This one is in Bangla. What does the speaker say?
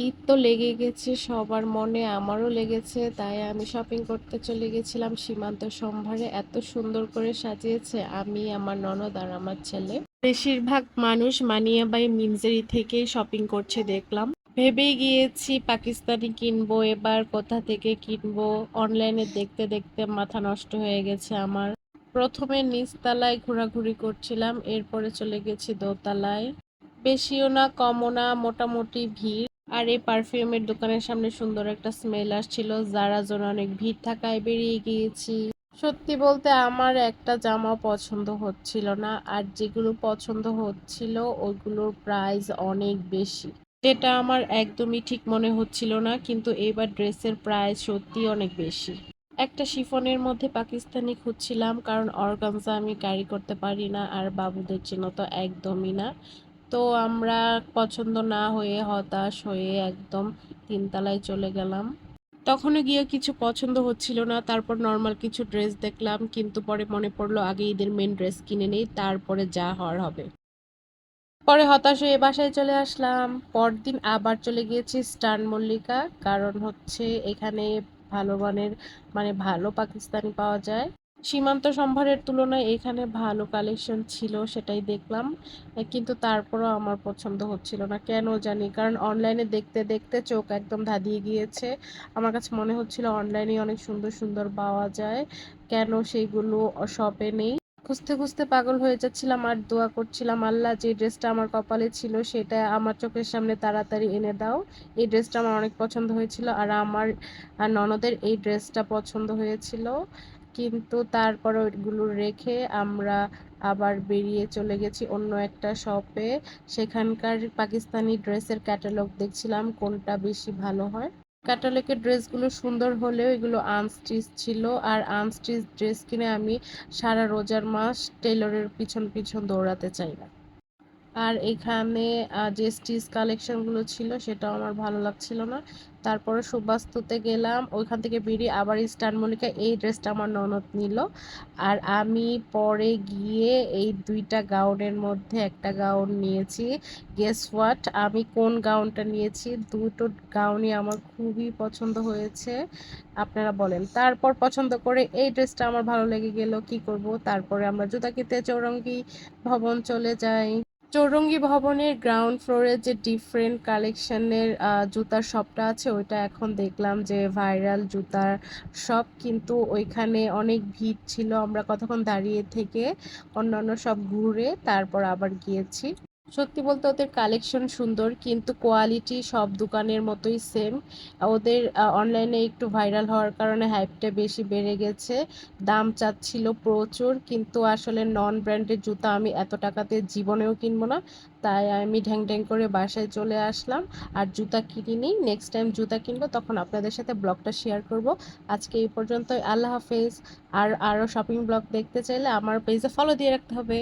ঈদ তো লেগে গেছে সবার মনে, আমারও লেগেছে। তাই আমি শপিং করতে চলে গেছিলাম সীমান্ত সম্ভারে। এত সুন্দর করে সাজিয়েছে, আমি, আমার ননদ আর আমার ছেলে। বেশিরভাগ মানুষ মানিয়া বাই মিনজেরি থেকেই শপিং করছে দেখলাম। ভেবেই গিয়েছি পাকিস্তানি কিনবো, এবার কোথা থেকে কিনবো। অনলাইনে দেখতে দেখতে মাথা নষ্ট হয়ে গেছে আমার। প্রথমে নিচতলায় ঘোরাঘুরি করছিলাম, এরপরে চলে গেছি দোতলায়। বেশিও না কমও না, মোটামুটি ভিড়। আর এই পারফিউমের দোকানের সামনে সুন্দর একটা স্মেল আসছিল, যারা জন্য অনেক ভিড় থাকায় বেরিয়ে গিয়েছি। সত্যি বলতে আমার একটা জামা পছন্দ হচ্ছিল না, আর যেগুলো পছন্দ হচ্ছিল ওইগুলোর প্রাইস অনেক বেশি, যেটা আমার একদমই ঠিক মনে হচ্ছিল না। কিন্তু এবার ড্রেসের প্রাইস সত্যি অনেক বেশি। একটা শিফনের মধ্যে পাকিস্তানি খুঁজছিলাম, কারণ অর্গানজা আমি ক্যারি করতে পারি না, আর বাবুদের জন্য তো একদমই না। তো আমরা পছন্দ না হয়ে হতাশ হয়ে একদম তিনতলায় চলে গেলাম। তখনও গিয়ে কিছু পছন্দ হচ্ছিল না, তারপর নর্মাল কিছু ড্রেস দেখলাম, কিন্তু পরে মনে পড়লো আগে ঈদের মেন ড্রেস কিনে নেই, তারপরে যা হওয়ার হবে। পরে হতাশ হয়ে বাসায় চলে আসলাম। পরদিন আবার চলে গিয়েছি স্টান মল্লিকা, কারণ হচ্ছে এখানে ভালো মানের, মানে ভালো পাকিস্তানি পাওয়া যায়। সীমান্ত সম্ভারের তুলনায় এখানে ভালো কালেকশন ছিল, সেটাই দেখলাম। কিন্তু তারপরও আমার পছন্দ হচ্ছিল না, কেন জানি। কারণ অনলাইনে দেখতে দেখতে চোখ একদম ধাঁধিয়ে গিয়েছে। আমার কাছে মনে হচ্ছিল অনলাইনে অনেক সুন্দর সুন্দর পাওয়া যায়, কেন সেইগুলো শপে নেই। খুঁজতে খুঁজতে পাগল হয়ে যাচ্ছিলাম, আর দোয়া করছিলাম, আল্লাহ যে ড্রেসটা আমার কপালে ছিল সেটা আমার চোখের সামনে তাড়াতাড়ি এনে দাও। এই ড্রেসটা আমার অনেক পছন্দ হয়েছিল, আর আমার ননদের এই ড্রেসটা পছন্দ হয়েছিল। কিন্তু তারপরে ওইগুলো রেখে আমরা আবার বেরিয়ে চলে গেছি অন্য একটা শপে। সেখানকার পাকিস্তানি ড্রেসের ক্যাটালগ দেখছিলাম কোনটা বেশি ভালো হয়। ক্যাটালগের ড্রেসগুলো সুন্দর হলেও এগুলো আনস্টিচ ছিল, আর আনস্টিচ ড্রেস কিনে আমি সারা রোজার মাস টেলরের পিছন পিছন দৌড়াতে চাই না। আর এখানে যে স্টিচ কালেকশনগুলো ছিল সেটাও আমার ভালো লাগছিল না। তারপরে সুবাস্তুতে গেলাম, ওইখান থেকে বেরিয়ে আবার স্টার মল্লিকা। এই ড্রেসটা আমার ননদ নিল, আর আমি পরে গিয়ে এই দুইটা গাউনের মধ্যে একটা গাউন নিয়েছি। গেস হোয়াট, আমি কোন গাউনটা নিয়েছি? দুটো গাউনই আমার খুবই পছন্দ হয়েছে। আপনারা বলেন। তারপর পছন্দ করে এই ড্রেসটা আমার ভালো লেগে গেল, কি করব। তারপরে আমরা জুতা কিনতে চৌরঙ্গি ভবন চলে যাই। চৌরঙ্গি ভবনের গ্রাউন্ড ফ্লোরে যে ডিফারেন্ট কালেকশনের জুতার শপটা আছে, ওইটা এখন দেখলাম যে ভাইরাল জুতার শপ, কিন্তু ওইখানে অনেক ভিড় ছিল। আমরা কতক্ষণ দাঁড়িয়ে থেকে অন্যান্য সব ঘুরে তারপর আবার গিয়েছি। সত্যি বলতে ওদের কালেকশন সুন্দর, কিন্তু কোয়ালিটি সব দোকানের মতোই সেম। ওদের অনলাইনে একটু ভাইরাল হওয়ার কারণে হাইপটা বেশি বেড়ে গেছে। দাম চাচ্ছিল প্রচুর, কিন্তু আসলে নন ব্র্যান্ডের জুতা আমি এত টাকাতে জীবনেও কিনবো না। তাই আমি ঢ্যাং ঢ্যাং করে বাসায় চলে আসলাম। আর জুতা কিনিনি, নেক্সট টাইম জুতা কিনবো তখন আপনাদের সাথে ব্লগটা শেয়ার করব। আজকে এই পর্যন্তই, আল্লাহ হাফেজ। আর আরও শপিং ব্লগ দেখতে চাইলে আমার পেজে ফলো দিয়ে রাখতে হবে।